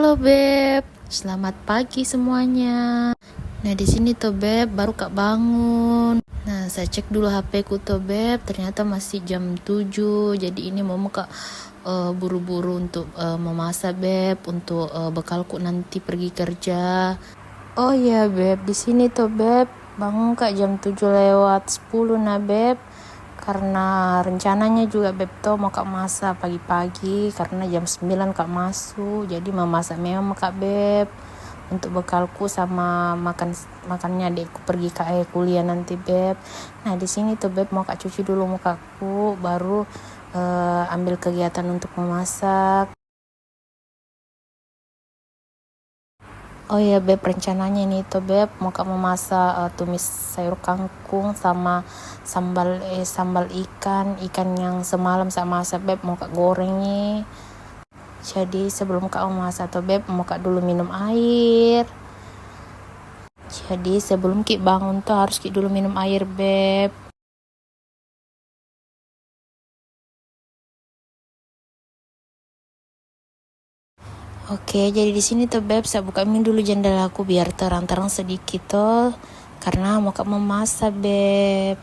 Halo Beb, selamat pagi semuanya. Nah di sini tuh Beb, baru Kak bangun. Nah saya cek dulu HP ku tuh Beb, ternyata masih jam 7. Jadi ini mau Kak buru-buru untuk memasak Beb, untuk bekalku nanti pergi kerja. Oh iya Beb, di sini tuh Beb, bangun Kak jam 7:10 nah Beb. Karena rencananya juga Beb tuh mau Kak masak pagi-pagi karena jam 9 Kak masuk. Jadi memasak memang Kak Beb untuk bekalku sama makannya adekku pergi ke kuliah nanti Beb. Nah di sini tuh Beb mau Kak cuci dulu mukaku baru ambil kegiatan untuk memasak. Oh iya Beb, rencananya ini tuh Beb mau Kak memasak tumis sayur kangkung sama sambal ikan yang semalam saya masak Beb mau Kak goreng nih. Jadi sebelum Kak memasak tuh Beb mau Kak dulu minum air. Jadi sebelum Ki bangun tuh harus Ki dulu minum air Beb. Oke, jadi di sini tuh Beb saya buka dulu jendela aku biar terang-terang sedikit tuh karena mau Kak memasak Beb.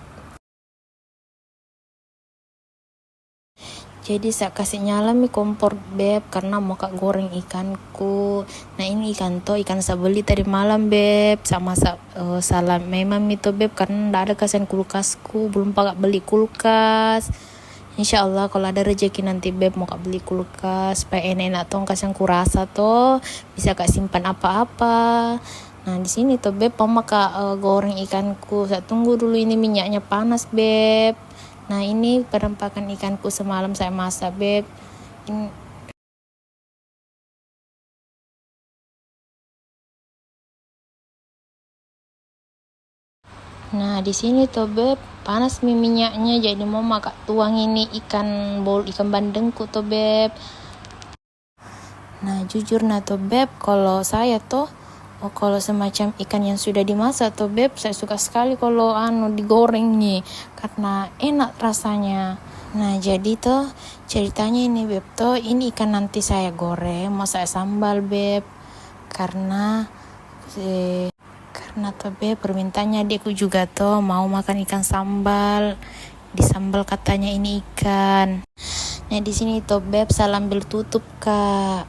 Jadi saya kasih nyala kompor Beb karena mau Kak goreng ikanku. Nah ini ikan saya beli tadi malam Beb sama salah memang itu Beb karena nggak ada kasihan kulkasku, belum Kak beli kulkas. Insya Allah kalau ada rezeki nanti Beb mau Kak beli kulkas supaya enak-enak tuh kasihan kurasa tuh bisa Kak simpan apa-apa. Nah di sini tuh Beb mau Kak goreng ikanku. Saya tunggu dulu ini minyaknya panas Beb. Nah ini penampakan ikanku semalam saya masak Beb. Nah di sini tuh Beb panas minyaknya jadi mau makan tuang ini ikan bandengku tuh Beb. Nah jujur tuh Beb kalau saya tuh kalau semacam ikan yang sudah dimasak tuh Beb saya suka sekali kalau digoreng nih karena enak rasanya. Nah jadi tuh ceritanya ini Beb tuh ini ikan nanti saya goreng mau saya sambal Beb karena tuh Beb permintaannya adikku juga tuh mau makan ikan sambal, disambal katanya ini ikan. Nah di sini tuh Beb saya ambil tutup Kak,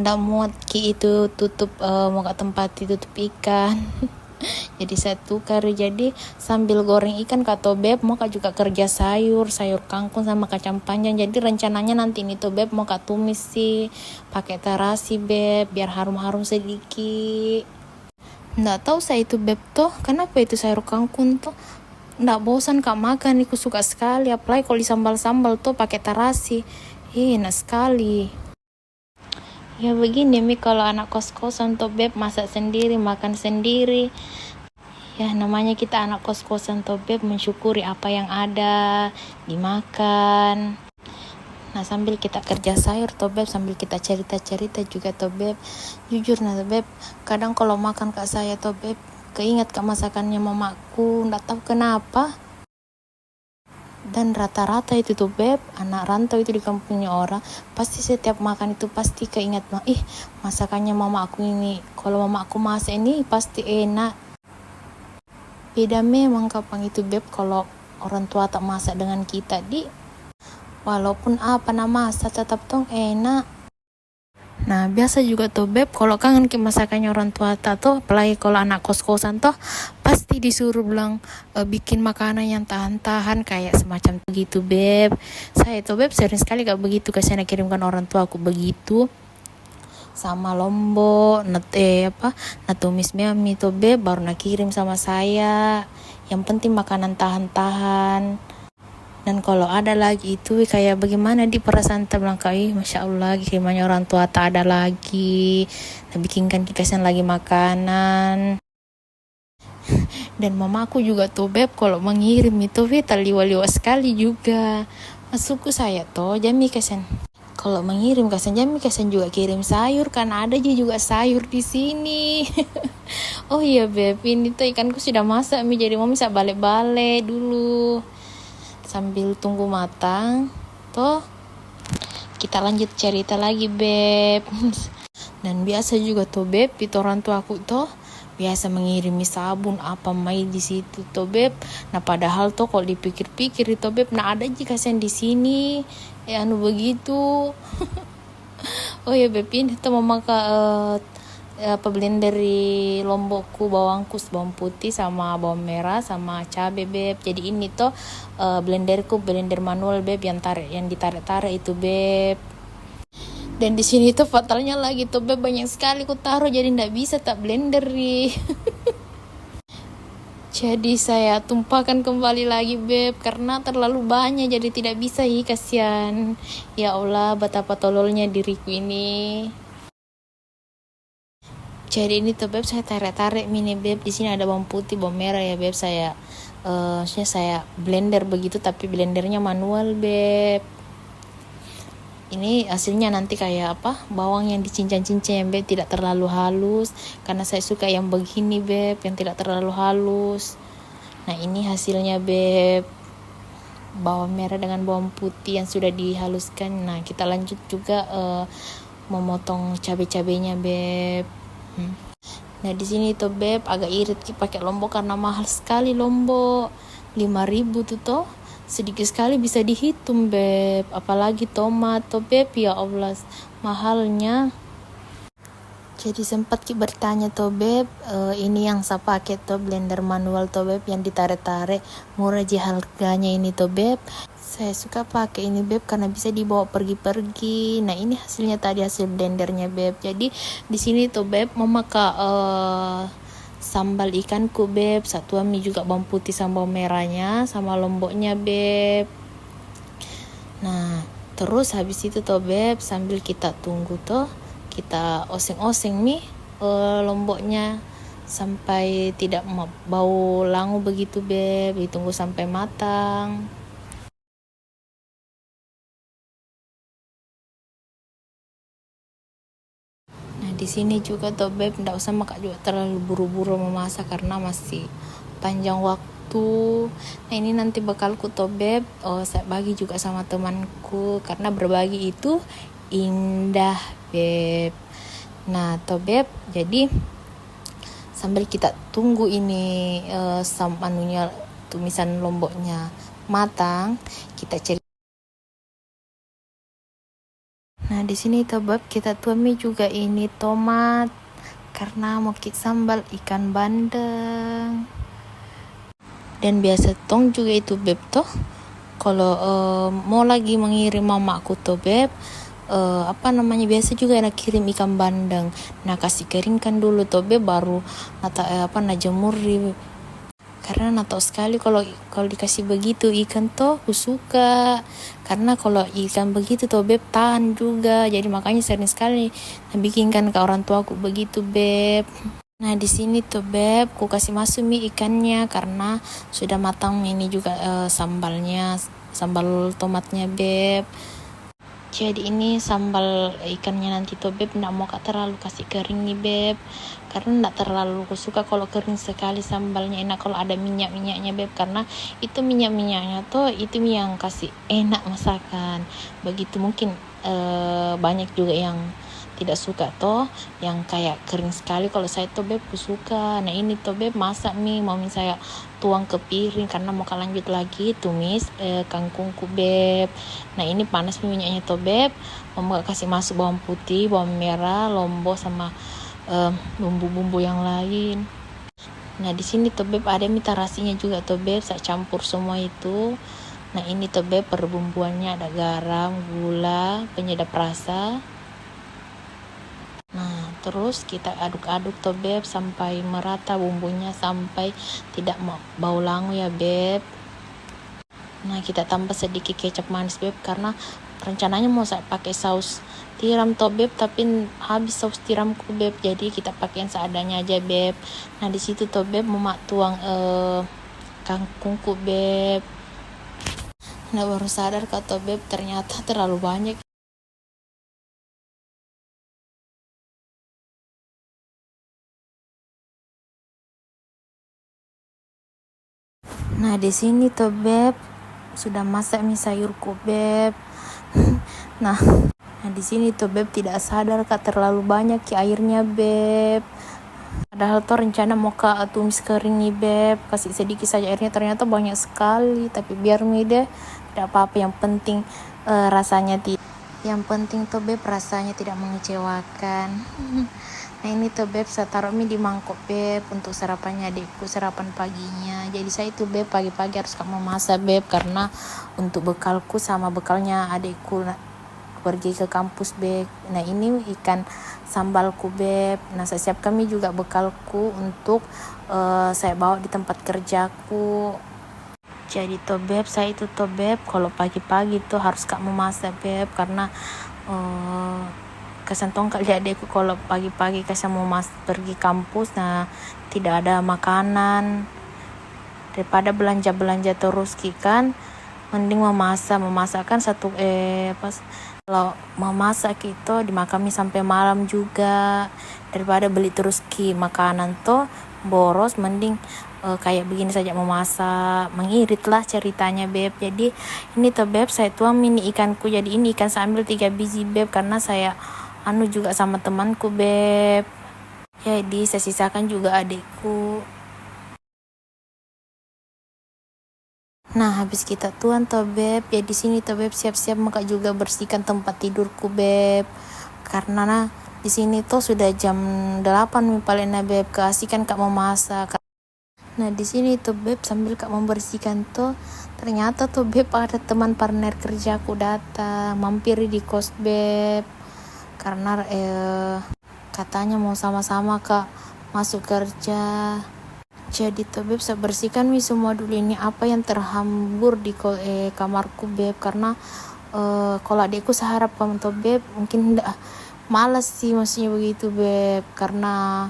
ndak muat Ki itu tutup mau ke tempat tutup ikan. Jadi saya tukar jadi sambil goreng ikan kata Beb mau Kak juga kerja sayur kangkung sama kacang panjang. Jadi rencananya nanti ini tuh Beb mau Kak tumis sih pakai terasi Beb biar harum-harum sedikit. Nggak tahu saya itu Beb tuh kenapa itu sayur kangkung tuh nggak bosan Kak makan, aku suka sekali apalagi kalau disambal-sambal tuh pakai terasi enak sekali. Ya begini Mi kalau anak kos-kosan tuh Beb masak sendiri makan sendiri. Ya namanya kita anak kos-kosan tuh Beb mensyukuri apa yang ada dimakan. Nah sambil kita kerja sayur tuh Beb sambil kita cerita-cerita juga tuh Beb. Jujur tuh Beb kadang kalau makan Kak saya tuh Beb keinget Kak masakannya mamaku nggak tahu kenapa. Dan rata-rata itu tuh Beb anak rantau itu di kampungnya orang pasti setiap makan itu pasti keinget masakannya mama aku ini, kalau mama aku masak ini pasti enak. Beda memang kapan itu Beb kalau orang tua tak masak dengan kita walaupun apa masak tetap tong enak. Nah biasa juga tuh Beb kalau kangen ke masakannya orang tua tuh apalagi kalau anak kos-kosan tuh pasti disuruh bilang bikin makanan yang tahan-tahan kayak semacam begitu Beb. Saya tuh Beb sering sekali gak begitu kasih kirimkan orang tua aku begitu sama lombok tumis mie tuh Beb baru kirim sama saya, yang penting makanan tahan-tahan. Dan kalau ada lagi itu kayak bagaimana di perasaan bilang Masya Allah kirimannya orang tua tak ada lagi nah bikinkan kikasan lagi makanan. Dan mamaku juga tuh Beb kalau mengirim itu liwa-liwa sekali juga masukku saya tuh jami kesan kalau mengirim kesan jami kesan juga kirim sayur kan ada juga sayur di sini. Oh iya Beb ini tuh ikanku sudah masak jadi mau bisa balik-balik dulu sambil tunggu matang tuh kita lanjut cerita lagi Beb. Dan biasa juga tuh beb, itu orang tua aku tuh biasa mengirimi sabun apa mai di situ tuh beb. Nah padahal tuh kalau dipikir-pikir itu beb, nah ada jika sen di sini anu begitu. Oh ya beb, ini tuh memakai apa blender dari Lombokku, bawang putih sama bawang merah sama cabai beb. Jadi ini tuh blender manual beb, yang ditarik-tarik itu beb. Dan di sini tuh fatalnya lagi tuh beb, banyak sekali ku taruh jadi ndak bisa tak blender nih. Jadi saya tumpahkan kembali lagi beb karena terlalu banyak jadi tidak bisa kasihan. Ya Allah, betapa tololnya diriku ini. Jadi ini tuh beb saya tarik-tarik mini beb. Di sini ada bawang putih, bawang merah ya beb. Saya blender begitu tapi blendernya manual beb. Ini hasilnya nanti kayak apa, bawang yang dicincang-cincang beb, tidak terlalu halus karena saya suka yang begini beb, yang tidak terlalu halus. Nah ini hasilnya beb, bawang merah dengan bawang putih yang sudah dihaluskan. Nah kita lanjut juga memotong cabai-cabainya beb. Nah di sini tuh beb agak irit pakai Lombok karena mahal sekali Lombok, 5.000 tuh toh. Sedikit sekali bisa dihitung beb, apalagi tomat tuh beb, ya Allah mahalnya. Jadi sempat bertanya tuh beb, ini yang saya pakai tuh blender manual tuh beb, yang ditarik-tarik murah aja harganya ini tuh beb. Saya suka pakai ini beb karena bisa dibawa pergi-pergi. Nah ini hasilnya tadi, hasil blendernya beb. Jadi di sini tuh beb memakai sambal ikanku beb, satu mie juga bawang putih sama bawang merahnya sama lomboknya beb. Nah terus habis itu tuh beb, sambil kita tunggu tuh kita oseng-oseng mie lomboknya sampai tidak bau langu begitu beb, ditunggu sampai matang. Di sini juga tuh beb, ndak usah makan juga terlalu buru-buru memasak karena masih panjang waktu. Nah ini nanti bekalku tuh beb, saya bagi juga sama temanku karena berbagi itu indah beb. Nah tuh beb, jadi sambil kita tunggu ini tumisan lomboknya matang, kita cari. Nah di sini tuh beb, kita tuami juga ini tomat karena mau kita sambal ikan bandeng. Dan biasa tong juga itu beb toh, kalau mau lagi mengirim mamaku tuh beb, biasa juga nak kirim ikan bandeng. Nah kasih keringkan dulu tuh beb, baru jemur karena tahu sekali kalau dikasih begitu ikan tuh aku suka, karena kalau ikan begitu tuh beb tahan juga, jadi makanya sering sekali bikinkan ke orang tua aku begitu beb. Nah di sini tuh beb aku kasih masuk mie ikannya karena sudah matang ini juga sambal tomatnya beb. Jadi ini sambal ikannya nanti tuh beb nggak mau terlalu kasih kering nih beb, karena nggak terlalu suka kalau kering sekali sambalnya. Enak kalau ada minyak-minyaknya beb, karena itu minyak-minyaknya tuh itu yang kasih enak masakan begitu. Mungkin banyak juga yang tidak suka toh yang kayak kering sekali, kalau saya tuh beb suka. Nah ini tuh beb masak mie, mau saya tuang ke piring karena mau lanjut lagi tumis kangkungku beb. Nah ini panas minyaknya tuh beb, mau kasih masuk bawang putih, bawang merah, lombok sama bumbu-bumbu yang lain. Nah di sini tuh beb ada mie tarasinya juga tuh beb, saya campur semua itu. Nah ini tuh beb perbumbuannya ada garam, gula, penyedap rasa. Nah terus kita aduk-aduk tuh beb sampai merata bumbunya, sampai tidak bau langu ya beb. Nah kita tambah sedikit kecap manis beb karena rencananya mau saya pakai saus tiram toh beb, tapi habis saus tiramku beb, jadi kita pakai yang seadanya aja beb. Nah di situ toh beb memak tuang kangkungku beb. Nah baru sadar kata beb ternyata terlalu banyak. Nah di sini tuh beb sudah masak mie sayurku beb. Nah Nah di sini tuh beb tidak sadar kak terlalu banyak ki airnya beb. Padahal tuh rencana mau kak tumis kering nih beb, kasih sedikit saja airnya, ternyata banyak sekali. Tapi biar mi deh, tidak apa-apa. Yang penting yang penting tuh beb rasanya tidak mengecewakan. Nah ini tuh beb saya taruh mie di mangkok beb untuk sarapannya adikku, sarapan paginya. Jadi saya itu beb pagi-pagi harus kamu masak beb, karena untuk bekalku sama bekalnya adikku pergi ke kampus beb. Nah ini ikan sambalku beb. Nah saya siapkan mie juga bekalku untuk saya bawa di tempat kerjaku. Jadi tuh beb, saya itu tuh beb kalau pagi-pagi tuh harus kak memasak beb, karena kesantong kali adekku kalau pagi-pagi kasih mau pergi kampus, nah tidak ada makanan, daripada belanja terus kan mending memasakkan satu kalau memasak itu dimakami sampai malam juga, daripada beli terus makanan tuh boros, mending kayak begini saja memasak, mengirit lah ceritanya beb. Jadi ini tuh beb saya tuang mini ikanku, jadi ini ikan saya ambil 3 biji beb, karena saya juga sama temanku beb, jadi saya sisakan juga adikku. Nah habis kita tuan toh beb, ya di sini toh beb siap-siap maka juga bersihkan tempat tidurku beb, karena di sini tuh sudah jam 8 misalnya beb, keasikan kak mau masak. Nah di sini tuh beb sambil kak membersihkan tuh ternyata tuh beb ada teman partner kerjaku datang mampir di kos beb, karena katanya mau sama-sama kak masuk kerja. Jadi tuh beb saya bersihkan semua dulu ini apa yang terhambur di kamarku beb, karena kalau adikku seharap kamu tuh beb mungkin enggak malas sih maksudnya begitu beb, karena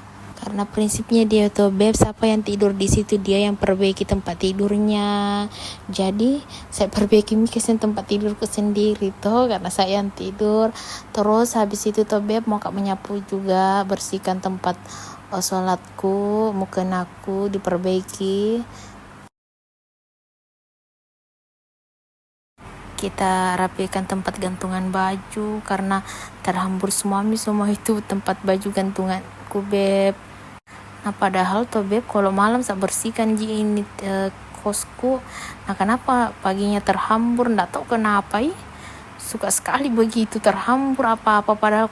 prinsipnya dia tuh beb siapa yang tidur di situ dia yang perbaiki tempat tidurnya. Jadi saya perbaiki tempat tidurku sendiri tuh, karena saya yang tidur. Terus habis itu tuh beb mau kak menyapu juga, bersihkan tempat sholatku, mukenaku diperbaiki. Kita rapikan tempat gantungan baju karena terhambur semua itu tempat baju gantunganku beb. Nah padahal tuh beb kalau malam saya bersihkan ini kosku, nah kenapa paginya terhambur, nggak tahu kenapa suka sekali begitu terhambur apa-apa, padahal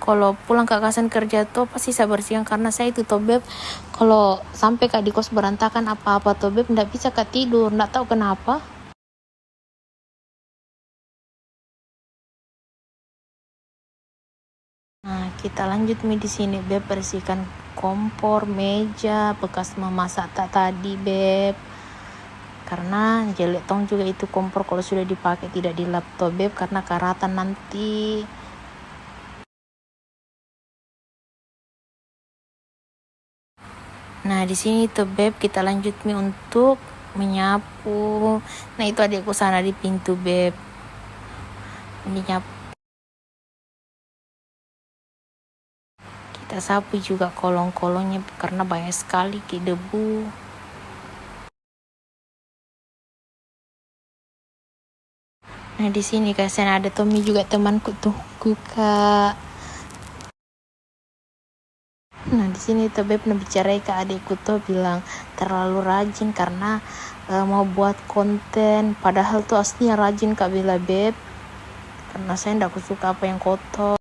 kalau pulang ke kasan kerja tuh pasti saya bersihkan, karena saya itu tuh beb kalau sampai kak di kos berantakan apa-apa tuh beb nggak bisa kak tidur, nggak tahu kenapa. Nah, kita lanjut di sini beb, bersihkan kompor, meja bekas memasak tadi beb. Karena jelek tong juga itu kompor kalau sudah dipakai tidak dilap toh beb, karena karatan nanti. Nah, di sini tuh beb kita lanjut untuk menyapu. Nah, itu adikku sana di pintu beb. Ini nyapu. Kita sapu juga kolong-kolongnya karena banyak sekali debu. Nah di sini kasihan ada Tommy juga temanku tuh Kak. Nah di sini tuh beb bicara ke adikku tuh bilang terlalu rajin karena mau buat konten, padahal tuh aslinya rajin kak bila beb, karena saya tidak suka apa yang kotor.